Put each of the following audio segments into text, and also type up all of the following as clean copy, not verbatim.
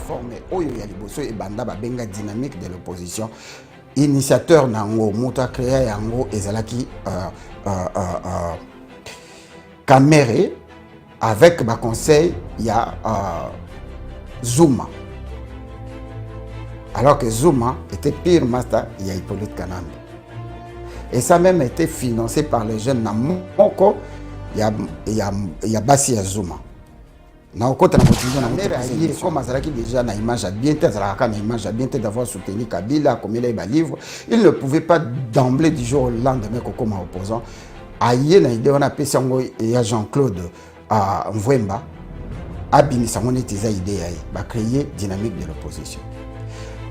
formé oyo ya liboso et banda babenga dynamique de l'opposition. Initiateur nango moto a créé yango ezalaki Kamere avec ba conseil il y a Zuma. Alors que Zuma était pire master, il y a Hippolyte Kanambe. Et ça même a été financé par les jeunes Namoko, il y a Bassi Zuma. Comme Azalaki déjà na image à bien d'avoir soutenu Kabila, comme il a livre, il ne pouvait pas d'emblée du jour au lendemain comme opposant. Aïe na idée on a appelé Jean-Claude Mvwemba, abimisa mon idée ba créer dynamique de l'opposition.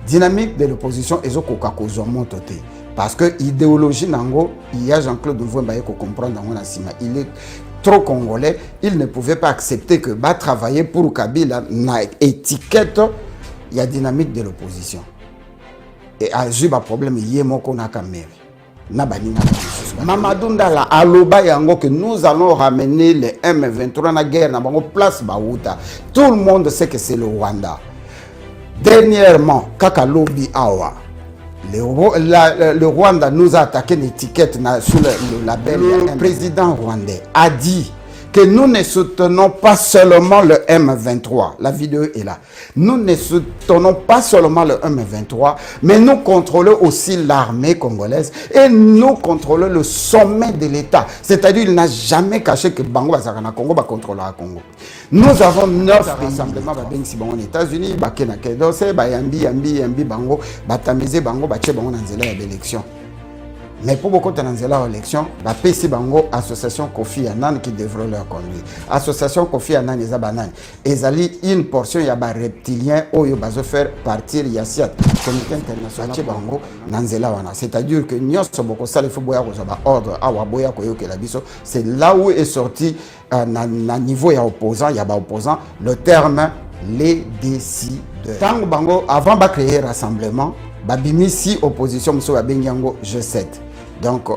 Dynamique de l'opposition et Zokoka montoté. Parce que l'idéologie nango, il y a Jean-Claude Mvwemba qui comprend dans mon assima. Il est trop congolais, il ne pouvait pas accepter que va travailler pour Kabila na étiquette, il y a dynamique de l'opposition. Et à un problème, il y a mon Kamere. Mamadou Ndala aloba yango que nous allons ramener les M23 dans la guerre na bango place Baouta. Tout le monde sait que c'est le Rwanda. Dernièrement, Kaka Lobi Awa, le Rwanda nous a attaqué une étiquette sur le label. Le président rwandais a dit que nous ne soutenons pas seulement le M23. La vidéo est là. Nous ne soutenons pas seulement le M23, mais nous contrôlons aussi l'armée congolaise et nous contrôlons le sommet de l'État. C'est-à-dire qu'il n'a jamais caché que Bango Bazarana Congo va contrôler le Congo. Nous avons 9 rassemblements aux États-Unis, Bakena Kedose, Yambi, Bango, Batamize, Bango, Bache, Bango, dans l'élection. Mais pour beaucoup de l'élection, la PC Bango, Association Kofi Annan qui devrait leur conduire. Association Kofi Annan, les Abanan. Ils allaient une portion, il y a des reptiliens, où ils vont faire partir Yassiat, Comité international Bango, Nanzela Wana. C'est-à-dire que nous sommes beaucoup ça, il faut boire ordre, Awaboya Koyoke Labiso. C'est là où est sorti, à niveau il y a opposant, il y a opposant, le terme les décideurs. Tant Bango, avant de créer rassemblement, Babimi si opposition, M. Babengiango, G7. Donc,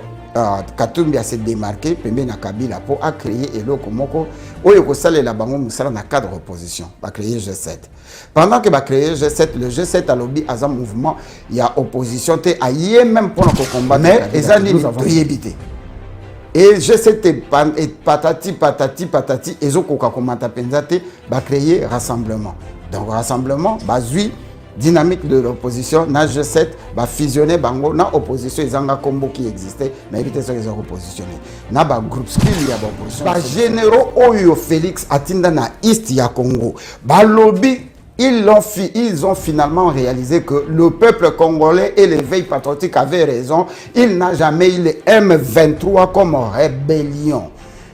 Katumbi a se démarqué, Pembe na Kabila pour créer et l'autre moko, Oyoko Sale la Bango Moussala na cadre opposition, va créer G7. Pendant que va créer G7, le G7 a lobby à un mouvement, il y a opposition, a même pour nous combattre, mais ils ont évité. Et G7 et patati, et Zokoka Komata Penzate va créer rassemblement. Donc, rassemblement, basui. Dynamique de l'opposition, na G7 va fusionner bango na opposition ils ont un combo qui existait mais éviter ça ils ont repositionné na ba groupe skill ya ba opposition ba généraux Oyo Félix atinda na East ya Congo ba lobby ils ont finalement réalisé que le peuple congolais et l'éveil patriotique avaient raison, il n'a jamais eu le M23 comme rébellion.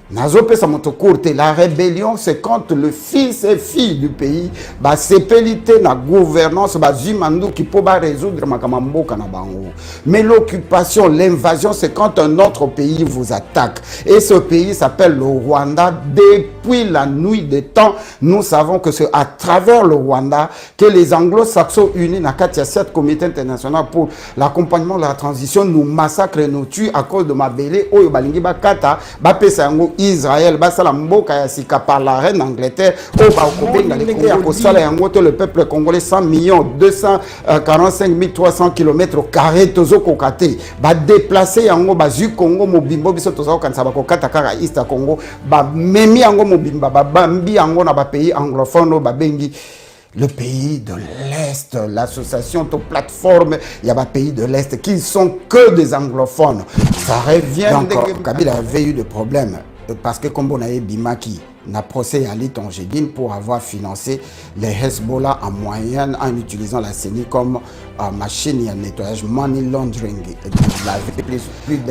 La rébellion, c'est quand le fils et fille du pays va s'épéliter la gouvernance, va Zimandou qui peut résoudre Makamamboka na bango. Mais l'occupation, l'invasion, c'est quand un autre pays vous attaque. Et ce pays s'appelle le Rwanda. Depuis la nuit des temps, nous savons que c'est à travers le Rwanda que les anglo-saxons unis dans le comité international pour l'accompagnement de la transition nous massacrent et nous tuent à cause de Mabele, Oyo Balingi Bakata, Bapesango, Israël, Basala Mboka Yassika par la reine d'Angleterre, le peuple congolais 100 millions, 245 300 km carrés, Tozo Kokate, ba déplacer Yango, Bazu Congo, Mobimbo, Biso Tozo Kansabako Katakara, East Congo, ba Memi Yango Mobimba, ba Bambi Yango, na ba pays anglophone, ba Bengi. Le pays de l'Est, l'association de plateforme, il y a des pays de l'Est qui sont que des anglophones. Ça revient. Donc, Kabila avait eu des problèmes parce que comme on a eu Bimaki, n'a procès à l'Itongédine pour avoir financé les Hezbollah en moyenne en utilisant la CENI comme machine à nettoyage, money laundering.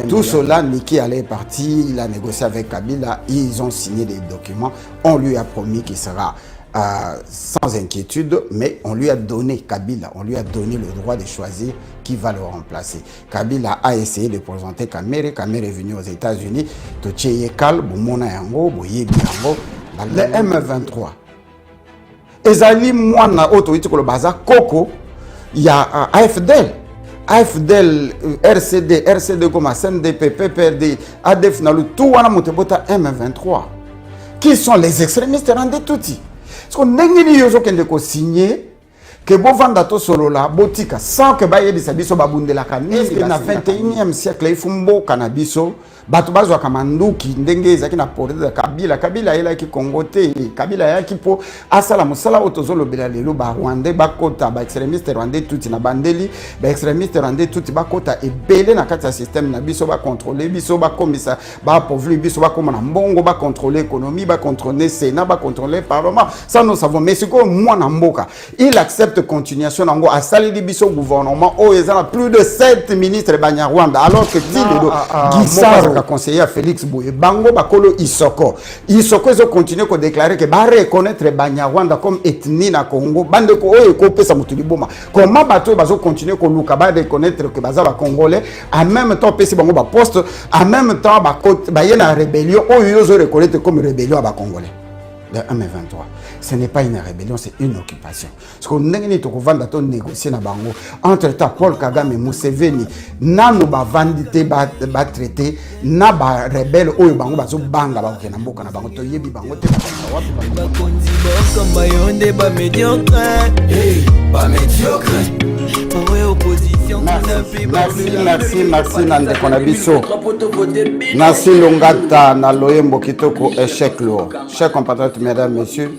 Tout cela, Niki allait partir, il a négocié avec Kabila, ils ont signé des documents, on lui a promis qu'il sera sans inquiétude, mais on lui a donné, Kabila, on lui a donné le droit de choisir qui va le remplacer. Kabila a essayé de présenter Kamere, Kamere est venu aux États-Unis, Tocheye Kal, Boumona Yango, Boye Biango, le M23. Ezali Mwana autorité pour le bazar, Koko, il y a AFDL. AFDL, RCD comme SNDP, PPRD, ADF, tout wana motebota M23. Qui sont les extrémistes rendez tout. Parce qu'on n'a pas signé que bovanda to solo la botika sans que baye biso babundelaka nini na 21e siècle ifumbo cannabis bato bazwaka manduki ndenge ezaki na porte kabila yelaki Congo te kabila yaki po asala mosala oyo tozolobela lelo barwandais bakota baextrémiste rwandais tuti na bandeli baextrémiste rwandais tuti bakota ebele na kati ya système na biso bakontrole biso bakomisa baappauvrir biso bakoma na mbongo bakontrole économie bakontrole sénat bakontrole parlement ça nous savons mais sikoyo mwana mboka il accepte continuation nango asaleli biso gouvernement oyo eza na plus de 7 ministres banyarwanda alors que tilelo Gisaro conseiller à Félix Boye bango bakolo Isoko ils continuent à déclarer que ba reconnaître Banyarwanda comme ethnie na Congo bande ko oyo ko pesa mutu liboma comment bato bazo continuer ko luka ba reconnaître que baza ba congolais en même temps pesi bango ba poste en même temps ba yena rébellion oyo zo reconnaître comme rébellion ba congolais de 1m23 ce n'est pas une rébellion, c'est une occupation. Parce que nous avons négocié entre Paul Kagame et Museveni, nano ba vandité ba traité, na ba rebelle oyo bango bazo banga ba okena mboka na bango to yebi bango te ba konzi ba mayonde ba médiocre, ba médiocre. Merci Nande Konabiso. Merci Longata na Loyembo Kitoko échec lo. Chers compatriotes, mesdames, messieurs,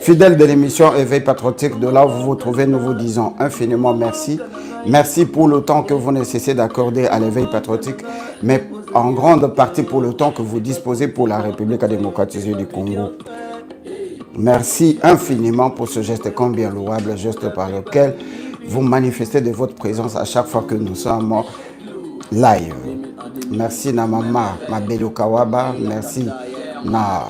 fidèles de l'émission Éveil Patriotique, de là où vous vous trouvez, nous vous disons infiniment merci. Merci pour le temps que vous ne cessez d'accorder à l'éveil patriotique, mais en grande partie pour le temps que vous disposez pour la République démocratisée du Congo. Merci infiniment pour ce geste combien louable, geste par lequel vous manifestez de votre présence à chaque fois que nous sommes live. Merci na mama Mabelo Kawaba, merci na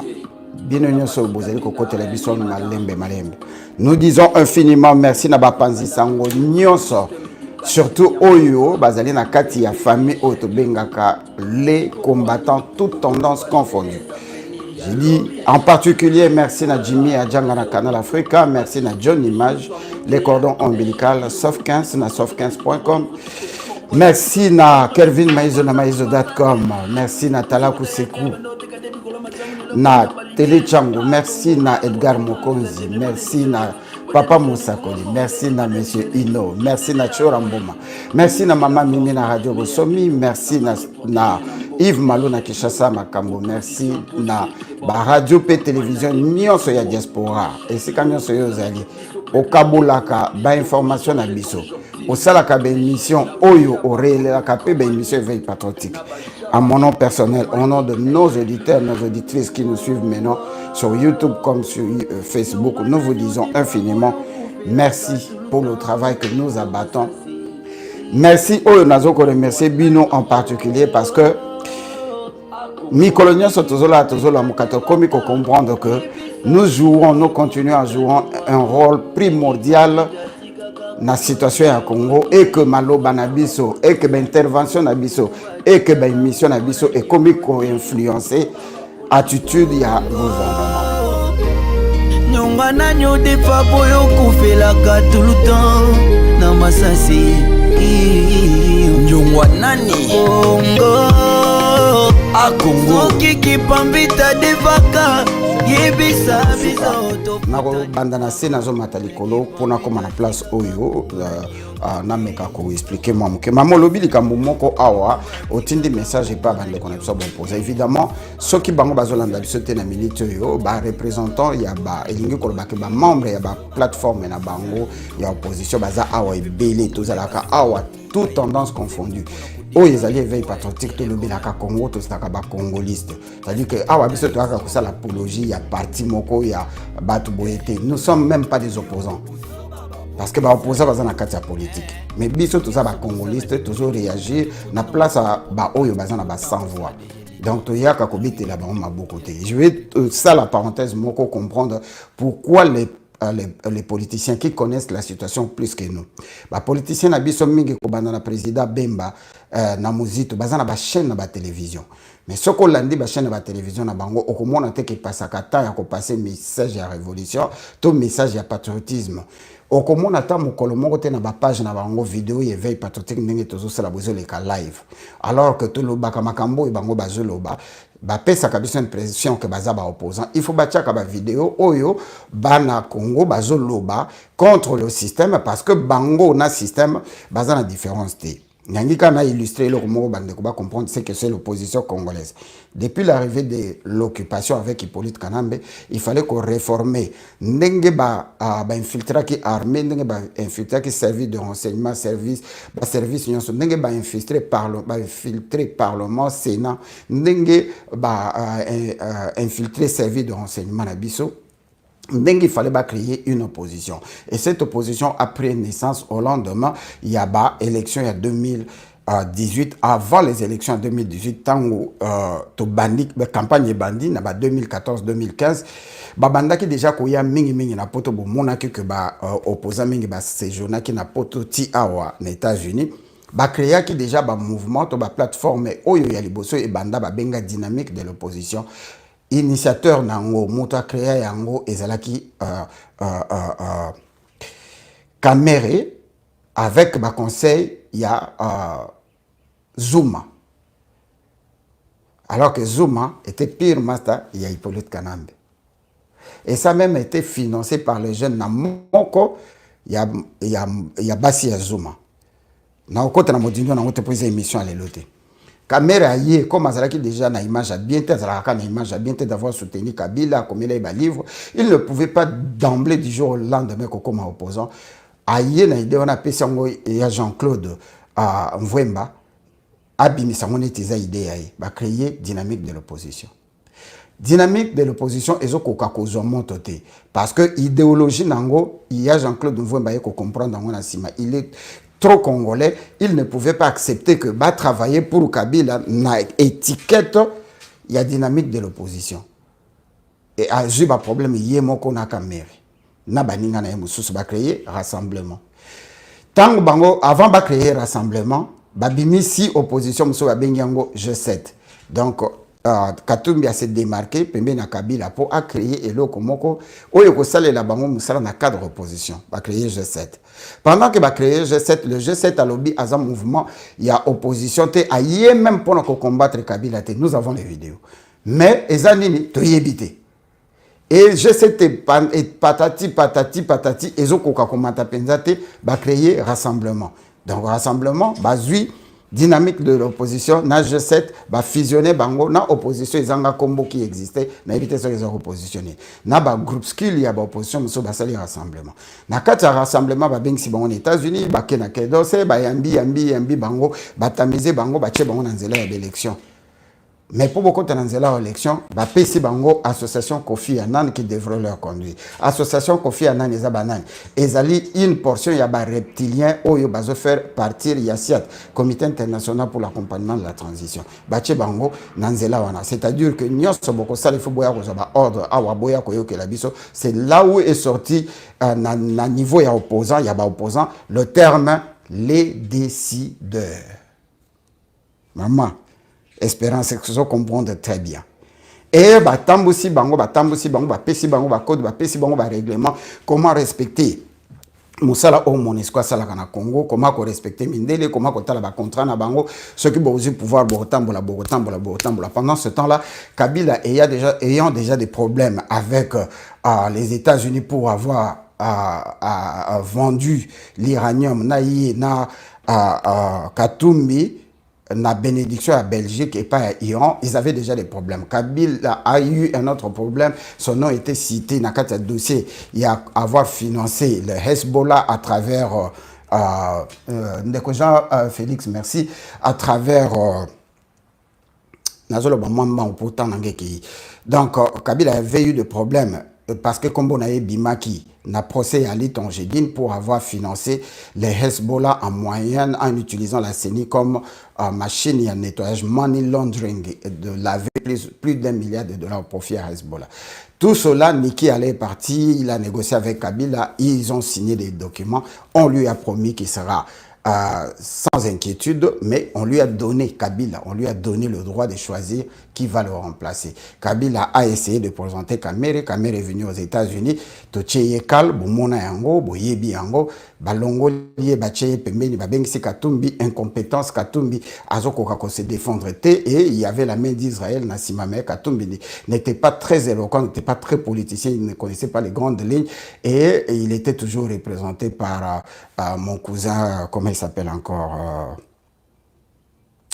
Binonyo Sobozeli Koko Télévision Malembe. Nous disons infiniment merci na Bapanzi Sango Nyonso, surtout Oyo Bazali na kati ya famille Otobengaka les combattants toutes tendances confondues. Je dis en particulier merci à Jimmy Adjanga na Canal Africa, merci à John Image, les cordons ombilicales, Soft 15 na soft15.com, merci à Kelvin Maizo na maizo.com, merci à Talaku Sekou, na Télé Chango, merci à Edgar Mokonzi, merci à Papa Moussakoli, merci à Monsieur Ino, merci à Choramboma, merci à Maman Mimi na Radio Bosomi, merci à Yves Malo na Kishasa Makambo, merci na Radio P Télévision nyonso ya diaspora esika nyonso yo zali okabulaka ba information na biso osalaka ba émission oyo orelelaka pe ba émission Éveil Patriotique. À mon nom personnel, au nom de nos auditeurs, nos auditrices qui nous suivent maintenant sur YouTube comme sur Facebook, nous vous disons infiniment merci pour le travail que nous abattons. Merci oyo nazoko remercier Bino en particulier parce que Mikolonien Sotozola Tozola Mukato Komiko comprendre que nous continuons à jouer un rôle primordial dans la situation à Congo et que Maloba Nabiso et que l'intervention Nabiso et que l'émission Nabiso est comico influencé attitude ya gouvernement. Nyongana nyode papoyo kufelaka tout le temps na masasi nyongwa nani Congo a Congo kiki pambita devaka yebisa biso nako bandana sena zo matalikolo pona koma na place oyo na meka ko expliquer moi que maman lobi likambo moko awa otindi message pas bande ko na biso bon poser évidemment ceux qui bango bazolanda biso te na minute yo ba représentant ya ba elingi ko ba ke ba membre ya ba plateforme na bango ya opposition baza awa ebele tozalaka awa toute tendance confondue. Oh, ils allaient Éveil Patriotique, tout le Bilaka Congo, tout ça, congoliste. C'est-à-dire que, ah, ouais, c'est ça l'apologie, il y a parti Moko, il y a Batou Boyete. Nous ne sommes même pas des opposants. Parce que les opposants sont dans la carte politique. Mais biso tout ça, les congoliste, toujours réagir, na place à Oyo, na sans voix. Donc, il y a Kakobite là-bas, on m'a beaucoup côté. Je vais, ça, la parenthèse, Moko, comprendre pourquoi les politiciens qui connaissent la situation plus que nous. Les politiciens na biso mingi ko bandana président Bemba na muzito bazana ba chaîne na ba télévision. Mais ce qu'on l'a dit ba chaîne na ba télévision na bango okomona te ke pasaka ta ya ko passer message ya révolution, to message ya patriotisme. okomona ta mokolo moko te na bapage na bango vidéo éveil patriotique ndenge tozosala bozoleka live alors que tolobaka makambo oyo bango bazoloba bapesaka biso impression que baza baopposant. Il faut batiaka bavidéo oyo bana Congo bazoloba contre le système parce que bango na système baza na différence te. Nangika na illustré le mot bandeko ba comprendre c'est que c'est l'opposition congolaise. Depuis l'arrivée de l'occupation avec Hippolyte Kanambe, il fallait qu'on réforme ndenge ba infiltrer qui armée, ndenge ba infiltrer qui service de renseignement, service nyonso, ndenge ba infiltrer parlement, sénat, ndenge ba infiltrer service de renseignement na biso. Donc il fallait créer une opposition. Et cette opposition a pris naissance au lendemain. Il y a bah, élection il y a 2018. Avant les élections en 2018, tant que la campagne bandit, 2014-2015, banda qui déjà koya mingi na poto bo monaki que ba opposant mingi ba séjourna qui na poto ti awa na États-Unis. Ba créa qui déjà ba mouvement to ba plateforme oyo ya liboso et banda ba benga dynamique de l'opposition. Initiateur nango moto créé yango ezalaki Kamere avec ba conseil il y a Zuma, alors que Zuma était pire master il y a Hippolyte Kanambe et ça même été financé par les jeunes Namoko il y a Bassi Zuma na okota na modindo na ngote poser émission à l'éloté. Kamera yé comme azalaki déjà na image bien tête azalaka na image bien tête d'avoir soutenu Kabila comme il a livre, il ne pouvait pas d'emblée du jour au lendemain comme opposant ayé na idée on a pesi ngo ya Jean-Claude Mvwemba abimisa ngone tiza idée yé ba créer dynamique de l'opposition. Dynamique de l'opposition ezokoka kozwa montoté parce que idéologie nango il y a Jean-Claude Mvwemba yé ko comprendre ngo na sima il est trop congolais, il ne pouvait pas accepter que va travailler pour Kabila na étiquette, il y a dynamique de l'opposition. Et à j'ai un problème, il y a mon Kamere. Na baninga na mususu ba créer rassemblement. Tant bango avant ba créer rassemblement, ba bimisi opposition muso ba bengango G7. Donc Katumbi a se démarqué pembe na Kabila pour a créer eloko moko oyo ko salela bango musala na cadre opposition, ba créer G7. Pendant que ba créer G7, le G7 a lobby à un mouvement, il y a opposition te aye même pour combattre Kabila te. Nous avons les vidéos. Mais ezanini to yebité. Et G7 et patati ezoko ka komata penzate ba créer rassemblement. Donc rassemblement bazui dynamique de l'opposition na G7 va fusionner bango na opposition ezanga combo qui existait na éviter ça les oppositionner na ba groupe skill ya ba opposition muso ba sali rassemblement na kati ya rassemblement ba bengi si bango aux États-Unis ba kena kedose ba yambi bango ba tamiser bango ba che bango na nzela ya élection. Mais pour beaucoup de l'élection, bah PC Bango, association Kofi Annan qui devrait leur conduire. Association Kofi Annan et Zabanan. Et Zali, une portion, il y a des reptiliens, où il va se faire partir, YASIAT, Comité international pour l'accompagnement de la transition. Bache Bango, Nanzela Wana. C'est-à-dire que Nyos Boko Sal, il faut boire ordre, Awa Boya Koyo Kelabiso. C'est là où est sorti, na niveau, il y a opposant, il y a pas opposant, le terme les décideurs. Maman. Espérance que vous comprendre très bien. Et batambusi bango, pesi bango, code, pesi bango, règlement, comment respecter Moussala au Monisco Salaka na Congo, comment respecter Mindele, comment tala ba contrat na bango, ceux qui vont pouvoir botambola. Pendant ce temps-là, Kabila ayant déjà des problèmes avec les États-Unis pour avoir vendu l'iranium na Katumbi, la bénédiction à Belgique et pas à Iran, ils avaient déjà des problèmes. Kabila a eu un autre problème, son nom était cité dans le dossier, il y a avoir financé le Hezbollah à travers Félix, merci, à travers donc Kabila avait eu des problèmes parce que comme on avait Bimaki n'a procès à l'Itongédine pour avoir financé les Hezbollah en moyenne en utilisant la CENI comme machine à nettoyage, money laundering, de laver plus d'1 milliard de dollars au profit à Hezbollah. Tout cela, Niki allait partir, il a négocié avec Kabila, ils ont signé des documents, on lui a promis qu'il sera sans inquiétude, mais on lui a donné, Kabila, on lui a donné le droit de choisir qui va le remplacer. Kabila a essayé de présenter Kamere, Kamere est venu aux États-Unis, Tocheye Kal, Bomona Yango, Boyebi Yango, Balongo Lié, Bacheye Pembeni, Babengsi Katumbi, incompétence Katumbi, Azoko Kako se défendre, et il y avait la main d'Israël, Nassimame Katumbi n'était pas très éloquent, n'était pas très politicien, il ne connaissait pas les grandes lignes, et il était toujours représenté par mon cousin, comment il s'appelle encore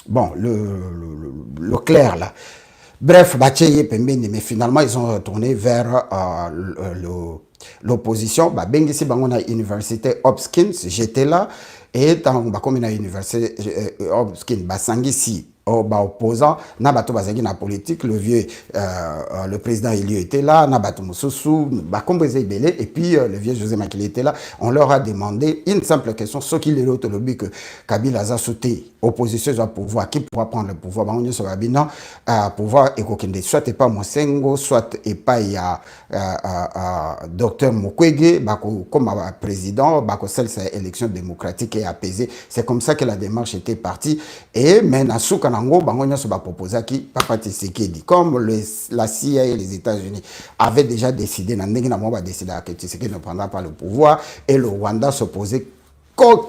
bon, le clerc là. Bref, Bacheye Pembeni, mais finalement ils ont retourné vers l'opposition. Bengisi Bangona Université Hopkins, j'étais là, et dans la Université Hopkins, Basangisi, opposant, Nabato Bazagi na politique, le vieux, le président Elio était là, Nabato Moussousou, Bakombeze Ibele, et puis le vieux José Makili était là. On leur a demandé une simple question, ce qui est l'autre lobby que Kabila a sauté, opposition au pouvoir, qui pourra prendre le pouvoir, on sur Babina, pouvoir et Kokende, soit et pas Mosengo, soit et pas il y a docteur Mukwege, comme président, Bako celle c'est élection démocratique et apaisée. C'est comme ça que la démarche était partie. Et maintenant, comme la CIA et les États-Unis avaient déjà décidé, que Tshisekedi ne prendra pas le pouvoir, et le Rwanda s'opposait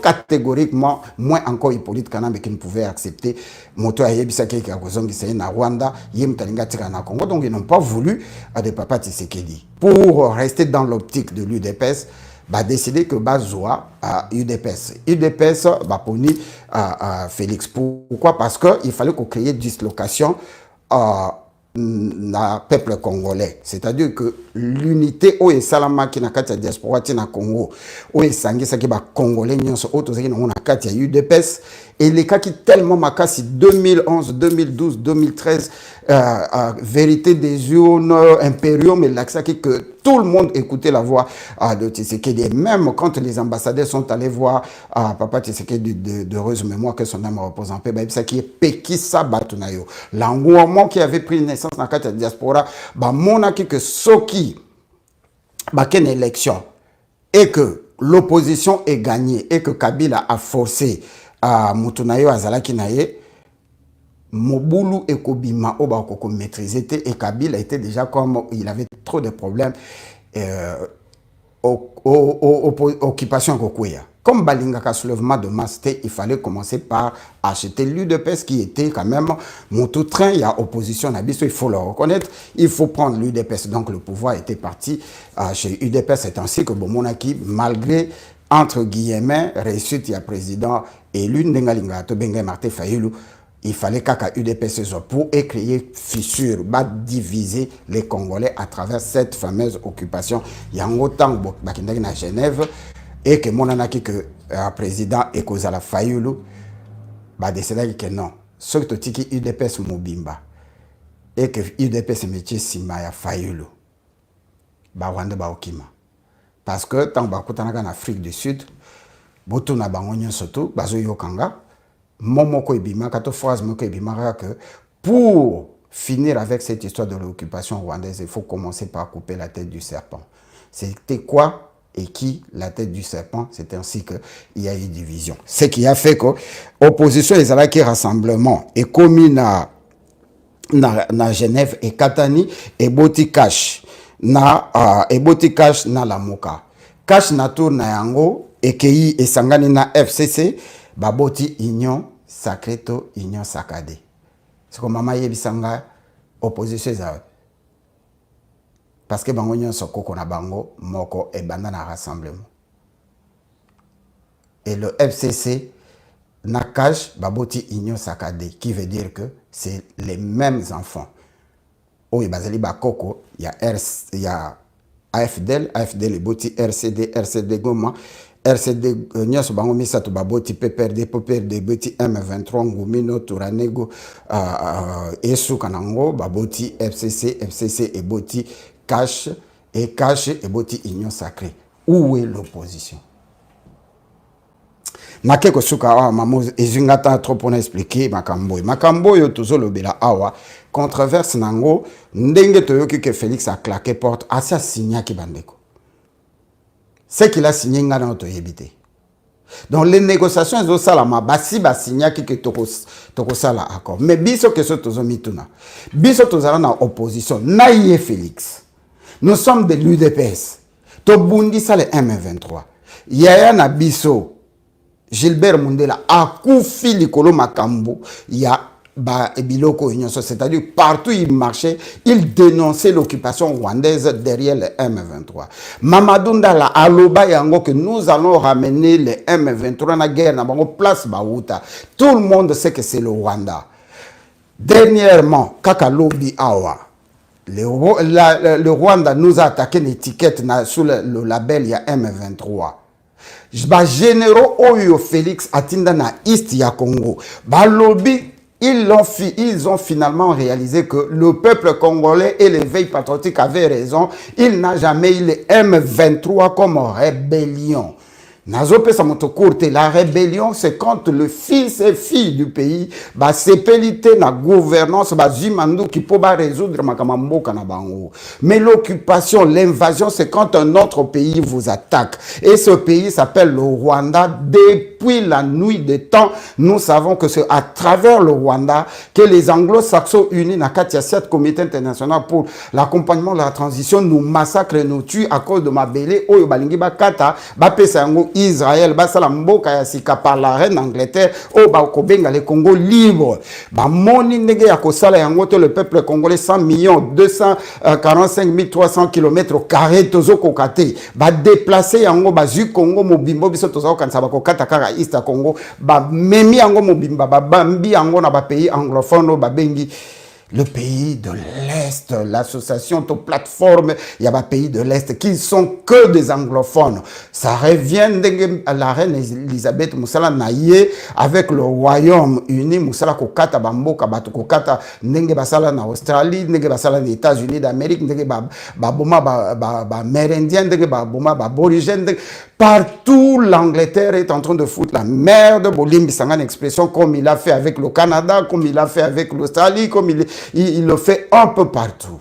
catégoriquement, moins encore Hippolyte Kanambe qui ne pouvait accepter Moto Ayebisake qui a na Rwanda, na Congo. Donc ils n'ont pas voulu de Papa Tshisekedi. Pour rester dans l'optique de l'UDPS, a décidé que Bazoua à UDPS. UDPS va poni Félix. Pourquoi? Parce qu'il fallait qu'on crée dislocation na peuple congolais. C'est-à-dire que l'unité au Salama qui na katia diaspora na Congo, au Sangi qui ba congolais nyonso auto zaki na katia UDPS, et les cas qui tellement makasi 2011, 2012, 2013 vérité des urnes, impérium et l'accès que tout le monde écoutait la voix de Tshisekedi. Et même quand les ambassadeurs sont allés voir Papa Tshisekedi d'heureuse mémoire que son âme repose en paix, ça qui est Pekissa Batunayo. L'engouement qui avait pris naissance dans la diaspora, monaki que Soki, une élection, et que l'opposition est gagnée, et que Kabila a forcé Mutunayo Azalaki Naye, Mobulu et Kobima Obakoko maîtrisé et Kabila était déjà comme il avait trop de problèmes occupation Kokuya. Comme Balingaka soulèvement de masse, il fallait commencer par acheter l'UDPS qui était quand même mon tout train. Il y a opposition à Bisso, il faut le reconnaître. Il faut prendre l'UDPS. Donc le pouvoir était parti chez UDPS. C'est ainsi que Bomonaki, malgré entre guillemets réussite, il y a président élu Ndengalinga Tobenga Martin Fayulu. Il fallait qu'à UDPS pour créer fissure, diviser les Congolais à travers cette fameuse occupation. Il y a un autant à Genève et que mon anaki que le président Ekozala Fayulu décidé que non. Ce qui est UDPS Mobimba et que UDPS métier Simaya Fayulu Wanda Baokima. Parce que tant que en Afrique du Sud, Botuna Bangonyo surtout, Bazo Yokanga. Momoko Ebima, kato phrase moko ebima que pour finir avec cette histoire de l'occupation rwandaise, il faut commencer par couper la tête du serpent. C'était quoi et qui la tête du serpent? C'est ainsi qu'il y a eu division. Ce qui a fait que l'opposition des alaki rassemblement est commis na Genève et Katani et Boti Cash na la Moka. Cash na tour na yango et Kei et Sangani na FCC. Baboti union sacrée to union saccadée. C'est comme maman yebisanga opposition za. Parce que bango union soko kona bango moko et bandana rassemblement. Et le FCC nakaj baboti union saccadée qui veut dire que c'est les mêmes enfants. Oh et bazali bakoko, il y a AFDL et boti RCD Goma. RCD nyos bango misato baboti PPRD boti M23 ngumino Turanego esu kanango baboti FCC et boti cash et boti union sacrée. Où est l'opposition? Nakeko suka mamo ezingata trop pour expliquer makambo yo tozolo bela awa controverse nango ndenge toyoki que Félix a claqué porte asa signa ki bandeko. C'est qu'il a signé dans notre évité. Donc les négociations elles ça la basi signé que toko sala accord. Mais biso que ce tozo mituna. Biso tozala na opposition. Naïe Félix. Nous sommes de l'UDPS. To bundi ça le M23. Yaya na biso Gilbert Mundela akufi likolo makambo ya ba ebiloko nyonso, c'est-à-dire partout il marchait, il dénonçait l'occupation rwandaise derrière le M23. Mamadou Ndala aloba yango que nous allons ramener le M23 na guerre na bango place Bauta. Tout le monde sait que c'est le Rwanda. Dernièrement, kaka lobi awa. Le Rwanda nous a attaqué l'étiquette sous le label il y a M23. Ba généraux Oyo Félix Atinda na East ya Congo. Ba lobby ils ont finalement réalisé que le peuple congolais et les veilles patriotiques avaient raison. Il n'a jamais eu le M23 comme rébellion. La rébellion, c'est quand le fils et fille du pays va s'épéliter la gouvernance, va zimandu qui peut résoudre makamambo kanabango. Mais l'occupation, l'invasion, c'est quand un autre pays vous attaque. Et ce pays s'appelle le Rwanda. Depuis la nuit des temps, nous savons que c'est à travers le Rwanda que les anglo-saxons unis na Katia 7 comité international pour l'accompagnement de la transition nous massacrent et nous tuent à cause de Mabele, Oyo Balingi Bakata, Bapesango, Israël, Basala Mboka Yasika par la reine d'Angleterre, au Bakobenga, le Congo libre. Moni Nege Yakosala Yangoto, le peuple congolais, 100 millions, 245 300 km carrés, Tozo Kokate, déplacé Yango, Bazu Congo, Mobimbo, Biso Tozo Kansabako Katakara, Ista Congo, Memi Yango Mobimba, Bambi Yango, na pays anglophone, Babengi. Le pays de l'Est, l'association de plateforme, il y a des pays de l'Est qui sont que des anglophones. Ça revient à la reine Elisabeth Moussala Naye avec le Royaume-Uni, Moussala Kokata Bamboka, Bato Kokata, Nenge Basala na Australie, Nenge Basala na États-Unis d'Amérique, Nenge Baboma Mérindien, Nenge Baboma Aborigène. Partout, l'Angleterre est en train de foutre la merde. Bolim Bisangan expression comme il a fait avec le Canada, comme il a fait avec l'Australie, comme il le fait un peu partout.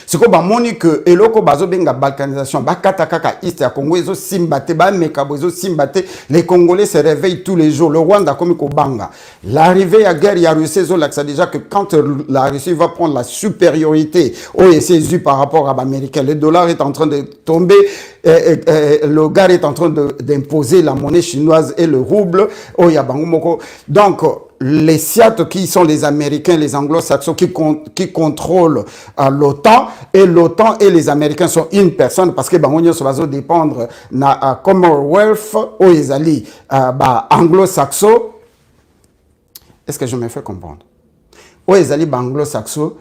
C'est comme moni que eloko bazo benga balkanisation bakata kaka East ya Congo ezo simbate ba mekabo ezo simbate, les Congolais se réveillent tous les jours. Le Rwanda comme ko banga. L'arrivée à guerre ya Russie zo l'axe déjà que quand la Russie va prendre la supériorité au SSU par rapport à l'américain, le dollar est en train de tomber, le gars est en train d'imposer la monnaie chinoise et le rouble au Yabangumoko. Donc les Siates qui sont les Américains, les Anglo-Saxons qui contrôlent l'OTAN, et l'OTAN et les Américains sont une personne parce que Bangonio va dépendre na Commonwealth ou Isali anglo-saxon. Est-ce que je me fais comprendre? Ou Isali anglo-saxon,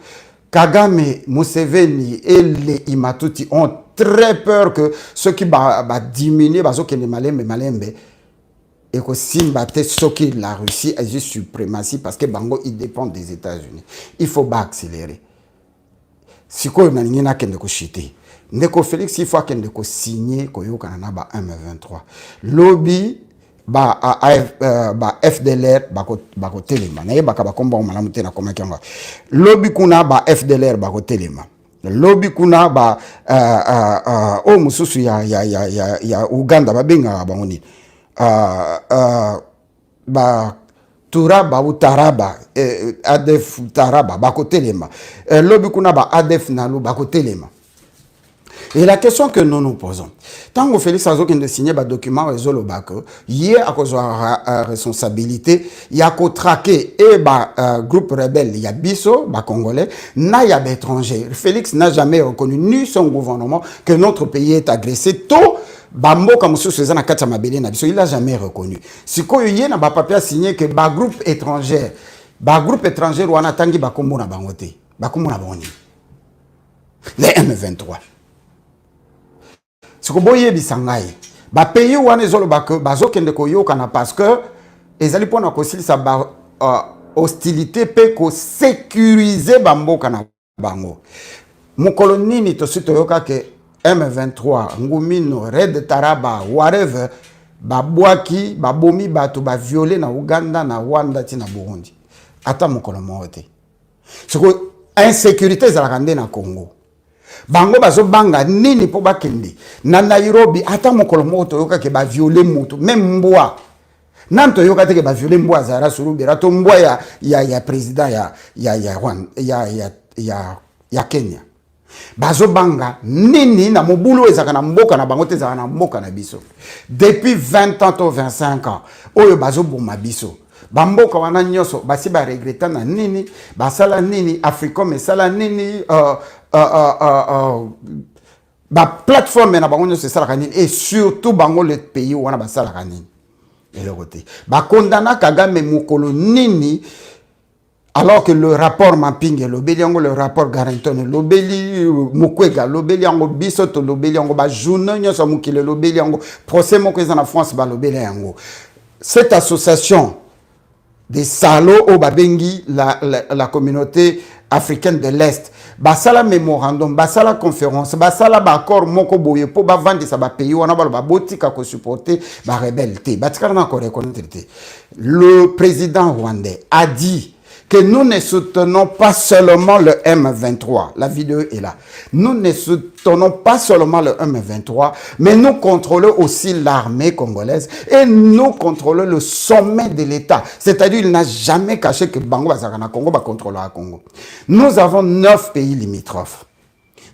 Kagame, Museveni et les Imatuti ont très peur que ceux qui diminuer les malembe et que Simbate, ce qui la Russie a juste suprématie parce que Bango il dépend des États-Unis. Il faut accélérer. Si quoi on a rien à qu'elle chiter. Ndeko Félix il faut qu'elle signer koyo kanana ba M23. Lobby FDLR bako telema. Na yeba ka komba malamu tena koma kyanga. Lobby kuna FDLR bako telema. Lobby kuna o mususu ya Uganda babenga bangoni. Turaba ou Taraba, Adef Taraba, Bakotelema. Lobby kuna Adef Nalu, Bakotelema. Et la question que nous nous posons, tant que Félix Azo qui a signé un document résolu hier à cause de la responsabilité, il y a qu'au traquer et groupe rebelle, il y a Bisso, Congolais, n'a y a d'étrangers. Félix n'a jamais reconnu ni son gouvernement que notre pays est agressé. Tout Bambo comme sous Suzanne Katamabele na biso, il n'a jamais reconnu. Si quoi il y a un papier signé que groupe étranger ou en tangi bakombo na bangote, bakombo na boni. Les M23. Si quoi boye bisangai, pays ou en ezolo bazo kende koyo kana parce que ezali pona kosil sa hostilité pe ko sécuriser bambo kana bango. Mon colonini to sitoyoka ke M23, Ngumino, Red Taraba, whatever, babwaki, babomi, bato, violé na Uganda, na Rwanda, na Burundi. Attends mon colomote. C'est que insécurité, ça la rende na Congo. bango bazo banga nini po bakende na Nairobi ata mokolo moko toyoka ke ba violer mutu même mbwa nan toyoka te ke ba violer mbwa zara surubera to mbwa ya président ya Kenya bazo banga nini na mobulu ezaka na mboka na bango te ezaka na mboka na biso depuis 20 ans to 25 ans oyo bazo boma biso bamboka wana nyoso basi ba regreta na nini basala nini Africom esala nini ba plateforme na bango nyoso esala nini et surtout bango le pays wana basala nini eloko te ba condamna Kagame mukolo nini alors que le rapport Mapping lobeli yango le rapport Garrington lobeli Mukwege lobeli yango biso to lobeli yango ba journée nyoso mukile lobeli yango procès moko eza na France ba lobeli yango cette association des salauds au babengi la communauté africaine de l'Est basala mémorandum basala conférence basala ba accord moko boye po ba vendre sa ba pays wana ba botika ko supporter ba rebelle te batikana na ko reconnaître te le président rwandais a dit que nous ne soutenons pas seulement le M23. La vidéo est là. Nous ne soutenons pas seulement le M23, mais nous contrôlons aussi l'armée congolaise et nous contrôlons le sommet de l'État. C'est-à-dire qu'il n'a jamais caché que Bango Bazakana Congo va contrôler le Congo. Nous avons 9 pays limitrophes.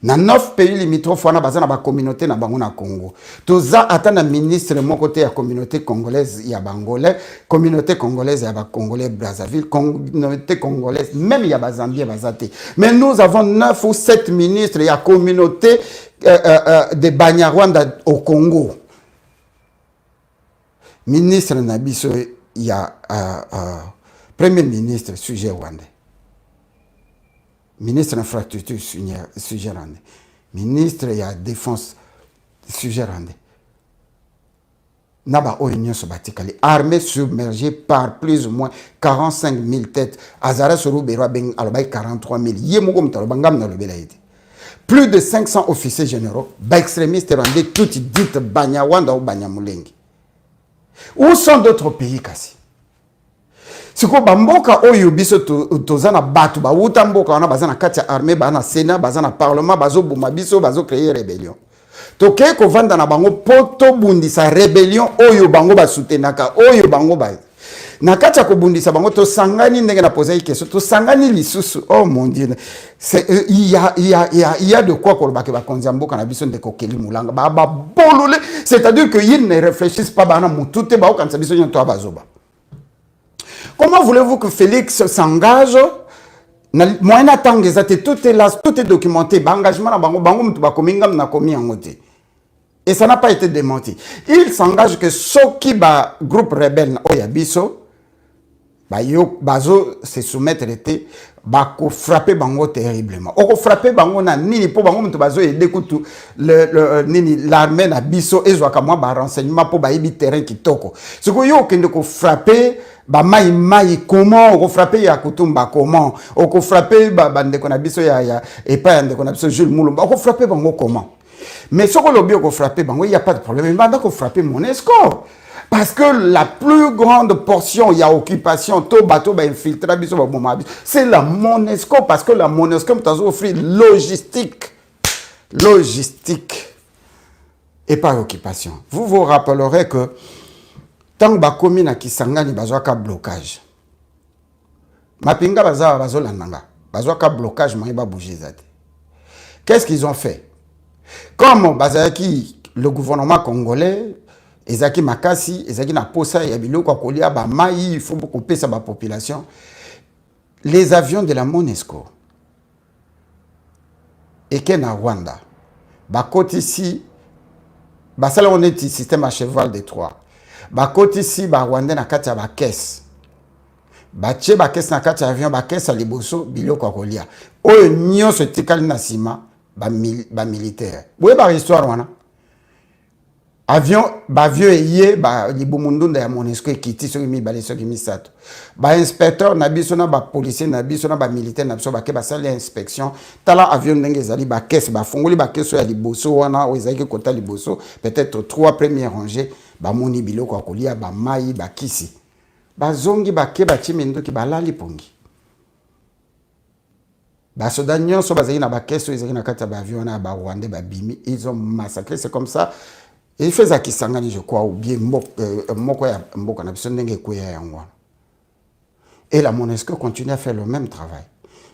Dans 9 pays limitrophes, on a besoin de la communauté na bango na Congo. Toza atana ministre mon côté la communauté congolaise ya bangolais, communauté congolaise ya ba congolais Brazzaville, communauté congolaise même ya bazambie bazate. Mais nous avons 9 ou 7 ministres ya communauté de Banyarwanda au Congo. Ministre Nabiso ya premier ministre sujet rwandais. Ministre de l'infrastructure, sujet rwandais. Ministre de la défense, sujet rwandais. Naba Oignon Sobatikali, armée submergée par plus ou moins 45 000 têtes. Azara Sorubera Ben Alobay 43 000. Yemogom Talobangam Nalobelaïde. Plus de 500 officiers généraux, extrémistes rwandais, tout dit Banyawanda ou Banyamulengi. Où sont d'autres pays, Kassi? Siko bamboka oyo biso tozana batu ba uta mboka wana bazana kati ya armée bana sénat bazana parlement bazo buma biso bazo créer rébellion toke ko vanda na bango poto bundisa rébellion oyo bango ba soutenaka oyo bango ba na kati ya ko bundisa bango to sangani ndenge na poser question to sangani lisusu oh mon dieu c'est il y a de quoi ko ba ke ba konza mboka na biso ndeko keli mulanga ba bolole c'est-à-dire que ils ne réfléchissent pas bana mutute ba okanisa biso nyo to bazoba. Comment voulez-vous que Félix s'engage? Moi, tout est là, tout est documenté. Et ça n'a pas été démenti. Il s'engage que ceux qui ba groupe rebelle Oyabiso, bazo se soumettre été, ko frapper bango terriblement. Oko frapper bango na nini po bango mutu bazo aider kutu l'armée na biso ezwaka mwa ba renseignement po ba yebi terrain kitoko. Siko yo kende ko frapper ba mai comment oko frapper ya kutumba comment oko frapper ba ndeko na biso ya epa ndeko na biso Jules Mulumba oko frapper bango comment. Mais soko lobi oko frapper bango il y a pas de problème. Mais ko frapper Monesco. Parce que la plus grande portion, il y a occupation, tout bateau infiltré, c'est la Monesco. Parce que la Monesco t'a offert logistique. Logistique. Et pas occupation. Vous vous rappellerez que tant que commune à Kisangani, il y a un blocage. Mapinga bazo landanga. Il y a un blocage, mais il va bouger. Qu'est-ce qu'ils ont fait? Comme le gouvernement congolais, ezaki makasi ezaki na posa ya biloko kolia ba mai il faut beaucoup pesa ba population les avions de la Monesco et Kenya Rwanda ba côté ici ba sala on est système à cheval de Troie ba côté ici ba Rwanda na kati ya ba caisse ba che ba caisse na kati ya avion ba caisse à liboso biloko kolia oyo nyonso tikali na sima ba militaire boye ba histoire wana avion ba vieux yé ba libumundunda ya Monesco ekiti soki mibale soki misato ba inspecteur na biso na ba policier na biso na ba militaire na biso ba ke ba sali inspection tala avion ndenge ezali ba caisse ba fongoli ba caisse ya liboso wana o ezaki kota liboso peut-être 3 premières rangées ba moni biloko akolia ba mai ba kisi ba zongi ba ke ba chimendoki ba lali pongi basoda nyonso bazali na bakeso ezali na kati ya baavion na barwandais babimi, ils ont massacré. C'est comme ça il fait Kisangani, je crois, ou bien moko ya mboka na biso ndenge ekoya yango. Et la MONUSCO continue à faire le même travail.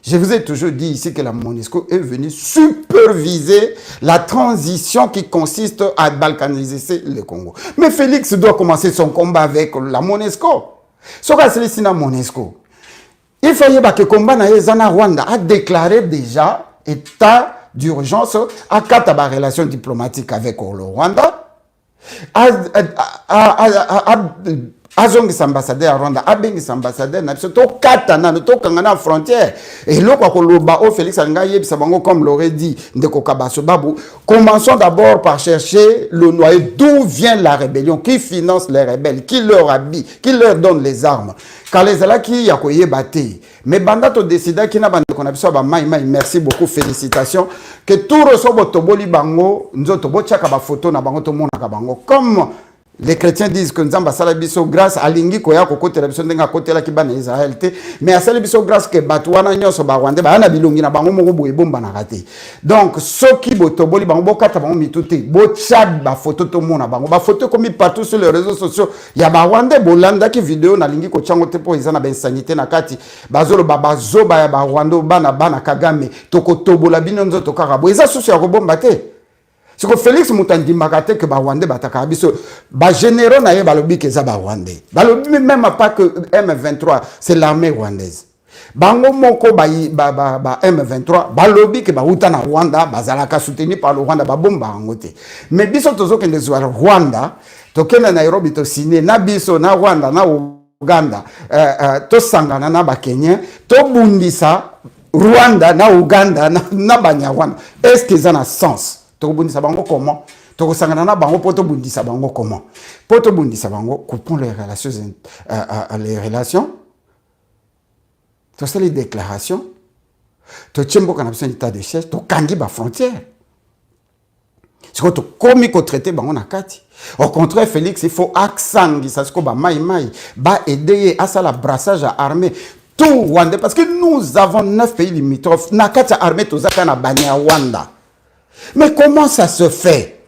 Je vous ai toujours dit ici que la MONUSCO est venue superviser la transition qui consiste à balkaniser le Congo. Mais Félix doit commencer son combat avec la MONUSCO. Ce que c'est la MONUSCO. Il faut que le combat na Rwanda a déclaré déjà état d'urgence à quatre relations diplomatiques avec le Rwanda. Azongisa ambassadeur à Rwanda, abengisa ambassadeur na biso to katana to kangana frontière. Et là quoi koloba o Félix Angaye bisabango comme l'aurait dit ndeko kabaso babu. Commençons d'abord par chercher le noyau, d'où vient la rébellion, qui finance les rebelles, qui leur habille, qui leur donne les armes. Quand les alaki yakoye bate. Mais banda to décida ki na bande qu'on a biso ba mai merci beaucoup, félicitations que tout reçoit toboli bango nzoto bochaka ba photo na bango to mona ka bango comme les chrétiens disent que nous avons biso grâce à l'ingi koya kokote la biso ndenga kote la kibana Israël te mais à biso grâce que batwana nyonso ba Rwanda ba na bilongi na bango moko boye bomba na raté. Donc soki botoboli bango bokata bango mitute bo chad ba photo to mona bango ba photo comme partout sur les réseaux sociaux ya ba Rwanda bolanda ki vidéo na lingi ko chango te po izana ben sanité na kati bazolo baba zoba ya ba Rwanda bana Kagame toko tobola binonzo to karabo eza soso ya robomba te. C'est que Félix Moutandi Makate que Rwandais bataka biso ba généraux na ye balobi que za Rwandais. Balobi même pas que M23, c'est l'armée rwandaise. Bango moko ba M23 balobi que ba uta na Rwanda bazalaka soutenu par le Rwanda ba bomba ngote. Mais biso tozo kende zo Rwanda, to kena Nairobi to signé na biso na Rwanda na Uganda, to sangana na ba Kenya, to bundisa Rwanda na Uganda na Banyarwanda. Est-ce que ça a sens? Tobundisa bango comment? Tokosangana na bango poto bundisa bango comment? Poto bundisa bango coupons les relations. To c'est les déclarations. To tchembo kana besoin d'état de siège, to kangi ba frontière. C'est que to komi ko traiter bango na kati. Au contraire Félix, il faut aksangi ça ko ba mai ba aider à ça la brassage à armée. Tout Rwanda parce que nous avons 9 pays limitrophes. Na kati armée to zaka na Banyarwanda. Mais comment ça se fait?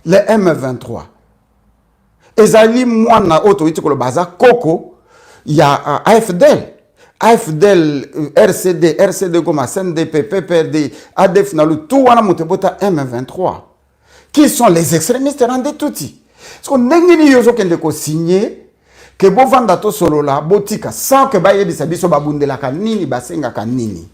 Le M23. Ezali mwana autorité ko le baza Koko, il y a AFDL. AFDL, RCD comme CNDP, PPRD, ADF nalu tout wana motebota M23. Qui sont les extrémistes rendez touti? Parce qu'on n'engini yozo kende ko signé que bo vanda to solo la botika sans que baye bisabiso babundela kanini basenga kanini.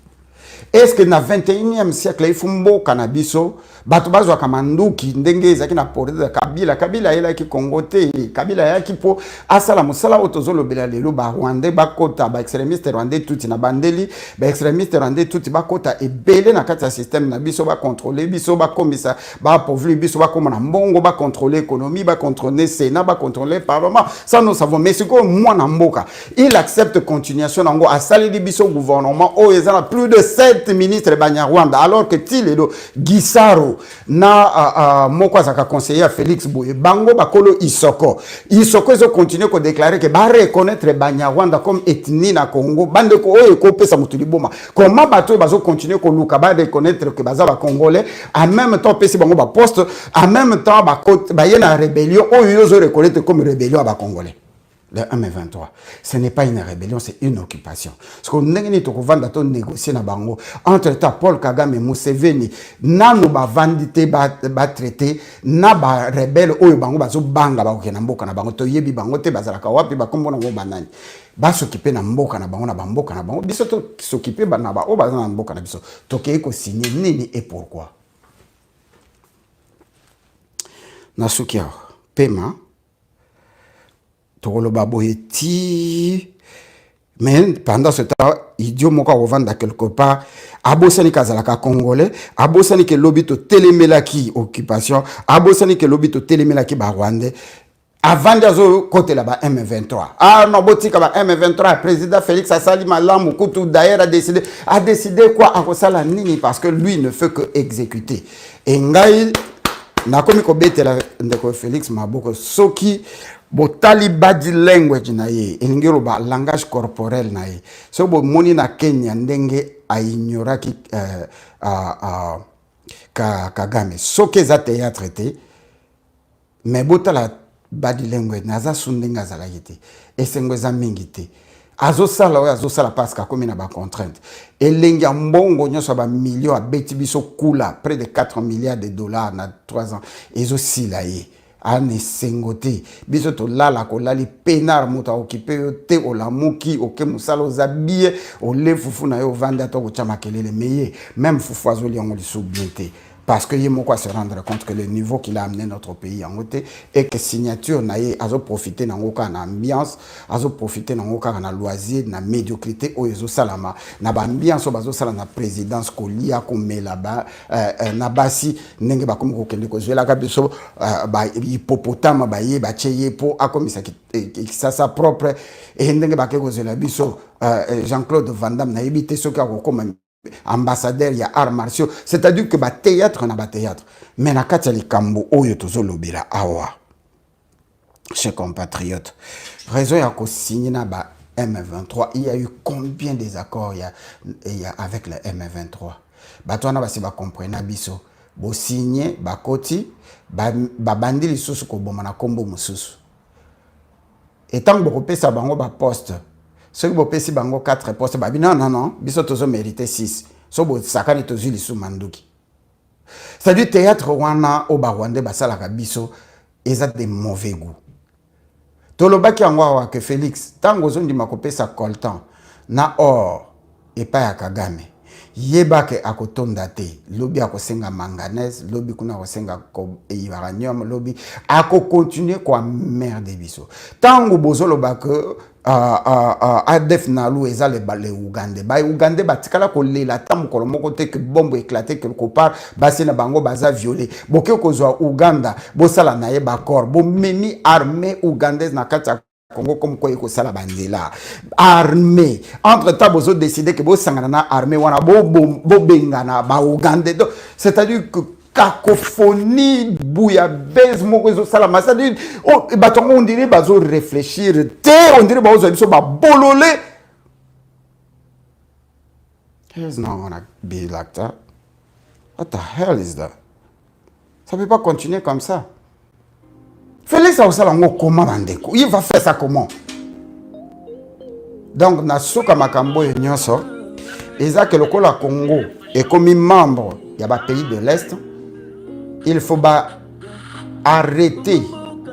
Est-ce que dans le 21e siècle, il faut un cannabis, Batubazo Kamanduki, Ndenge, Zakina Porde, Kabila, il a qui Congoté, Kabila, qui pour Asala Moussala, Otozolo Belalelo, Rwandais, Bakota, extrémiste Rwandais, tout na Bandeli, extrémiste Rwandais, tout Bakota, et Belé, na kata système, na biso ba contrôler, biso ba komisa, ba pauvre, biso ba comme Mbongo, ba contrôler l'économie, ba contrôler Sénat, ba contrôler le Parlement. Ça, nous savons. Mais c'est quoi, moi, Namboka, il accepte continuation, Nango, à salir biso gouvernement, oh, ils ont plus de 7 ministre Banyarwanda alors que Tiledo Gisaro na Mokwazaka conseiller Félix Boye Bango Bakolo Isoko ils ont continué à déclarer que ba reconnaître Banyarwanda comme ethnie na Congo bande ko oyo ko pesa mutuli boma comment bato bazo continuer ko luka ba reconnaître que baza ba congolais en même temps pesi bango ba poste en même temps ba yena rébellion oyo zo reconnaître comme rébellion ba congolais. Le M23, ce n'est pas une rébellion, c'est une occupation. Parce qu'on n'a pas négocier na bango. Entre-temps, Paul Kagame, Museveni, na no ba vandité ba traité, na ba rebelle oyo bango bazo banga ba okena mboka na bango to yebi bango te bazalaka wapi ba kombo na ngo banani. Ba s'occuper na mboka na bango na ba mboka na bango. Biso to s'occuper ba na ba o bazana mboka na biso. Tokei ko signer nini et pourquoi. Nasukia paiement mais pendant ce temps, idiot moka revendre quelque part. Abosani kazalaka congolais, abosani ke lobito télémelaki occupation, abosani ke lobito télémelaki ba rwandais. Avant de côté là-bas M23. Ah non, botika ba M23, président Félix Assali Malam Koutou d'ailleurs a décidé quoi à Kosala Nini parce que lui ne fait que exécuter. Et ngai na komi ko betela ndeko Félix Maboko soki botali body language na ye elingiro ba langage corporel na ye so bo moni na Kenya ndenge a ignoraki Kagame soki za théâtre te mais botala body language naza sundenga zalaki te esengo eza mingi te azosala oyo azosala parce qu'akomi na ba contrainte elengi ya mbongo nyonso ba millions abeti biso kula près de 4 milliards de dollars na 3 ans ezosila ye ane sengote biso to lala ko lali penar muta okipe yo te olamuki oke musala ozabie ole fufu na yo vanda to ko chama kelele meye même fufu azoli yango lisubiete parce que yemoko se rendre compte que le niveau qu'il a amené notre pays en côté et que signature na ye azo profiter na ngoka na ambiance azo profiter na ngoka na loisir na médiocrité o ezo salama na ba ambiance bazo sala na présidence ko lia ko mela ba na basi ndenge ba komi ko kende ko zwela ka biso ba hippopotame ba ye ba cheye po akomisa ki sa propre et ndenge ba ke ko zwela biso Jean-Claude Van Damme na yebite soki akokoma ambassadeur ya arts martiaux, c'est-à-dire que ba théâtre na ba théâtre mais na kati ya likambo oyo tozolobela awa chers compatriotes raison ya ko signer na ba M23 il y a eu combien des accords il y a avec le M23 bato wana basi ba comprendre biso bo signer ba koti ba bandi lisusu ko boma na kombo mususu etant boko pesa bango ba poste ceux qui ont payé 4 postes, non, ils ont mérité 6. So bo sakani to zili su manduki. C'est-à-dire théâtre wana au Rwanda basala ka biso eza de mauvais goût. Tolobaki angwa que Félix tango zondi makopesa coltan na or et pas ya Kagame. Yebake akotonda te lobi akosenga manganèse lobi kuna akosenga uranium lobi ako continuer kwa merde biso tango bozolo ba que ADF nalu eza le Ougandais ba Ougandais batikala ko lela tamu kolomoko te que bombe éclaté quelque part basi na bango baza violé boke kozwa Ouganda bosala na ye ba corps bo memi armée ougandaise na kati Congo comme quoi il sala bandela armée entre temps bozo décider que bo sangana na armée wana bo bengana ba Ougandais c'est-à-dire que cacophonie bouillabaisse moko sala c'est-à-dire oh batongo on dirait bazo réfléchir te on dirait bazo biso ba bololé it's not gonna be like that. What the hell is that? Ça peut pas continuer comme ça. Félix Aousalango, comment bandeko? Il va faire ça comment? Donc, na soka makambo et nyonso, eza que le Congo est comme membre il y a des pays de l'Est, il faut arrêter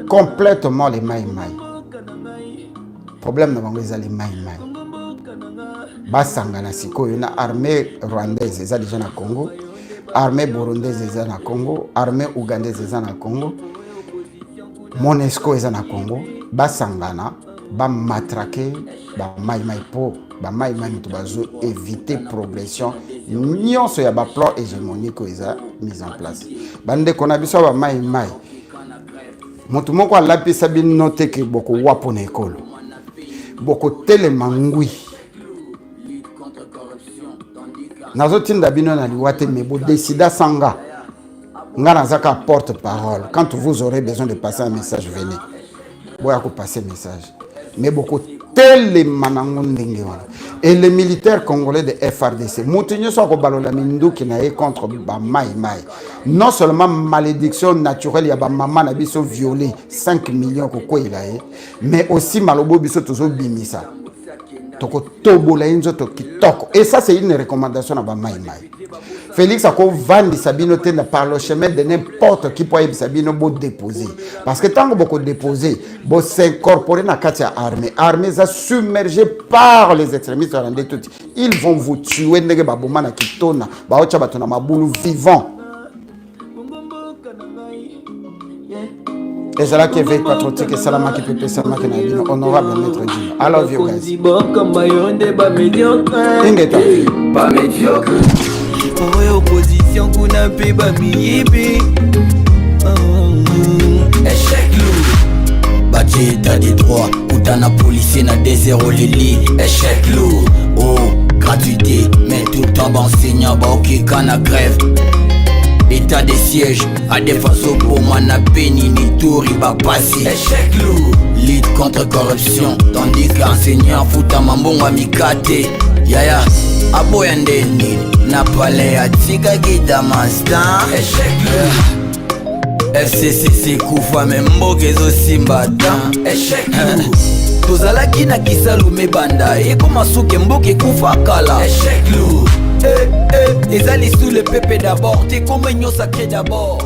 complètement les maïmaï. Problème na bango les maïmaï. Basangana siko yona armée rwandaise eza déjà na Congo, armée burundaise eza na Congo, armée ougandaise eza na Congo. Monesco eza na Congo basangana ba matraquer ba maïmaï po ba maïmaï to bazo éviter progression nyonso ya ba plan hégémonique eza mise en place bande kona biso ba maïmaï moto moko alapisa bin note ke boko wapo na ekolo boko telema ngui nazo tinda bino na liwate mebo décida sanga Nganazaka porte-parole. Quand vous aurez besoin de passer un message, venez. Vous allez passer un message. Mais beaucoup et les militaires congolais de FRDC, Moutinho soit la mindu qui n'a contre Maï Maï. Non seulement malédiction naturelle, il y a maman a biso violé 5 millions koko il a, mais aussi malobo biso toujours bimisa. Toko tobola inzo to kitoko. Et ça c'est une recommandation à Maï Maï. Félix a vendu Sabino par le chemin de n'importe qui peut Sabino beau déposer. Parce que tant que beaucoup déposer, beau s'incorporer dans la armée. Armée est submergée par les extrémistes. Ils vont vous tuer. Vivant. Et c'est là qui veille patriotique et salama qui peut payer salama qui n'a bien honorable maître Dieu. I love you guys. Pas médiocre. En opposition qu'on a payé ba miyibi. Échec lourd. Bâti état des droits. Outana policier na désert lili. Échec lourd. Oh, gratuité. Mais tout en enseignant ba ok kana grève. État des sièges. À défense au pour mana peni ni touri ba passi. Échec lourd. lutte contre corruption. Tandis qu'enseignant futa mambongo a mikate. Yaya, aboya ndeni na pale ya tika kita mastan. Échec FCC kufa memboka ezosimba tan. Échec tozalaki na kisalume banda ekoma suke mboka ekufa kala. Échec eza lisule pepe d'abord te koma nyonso ake d'abord.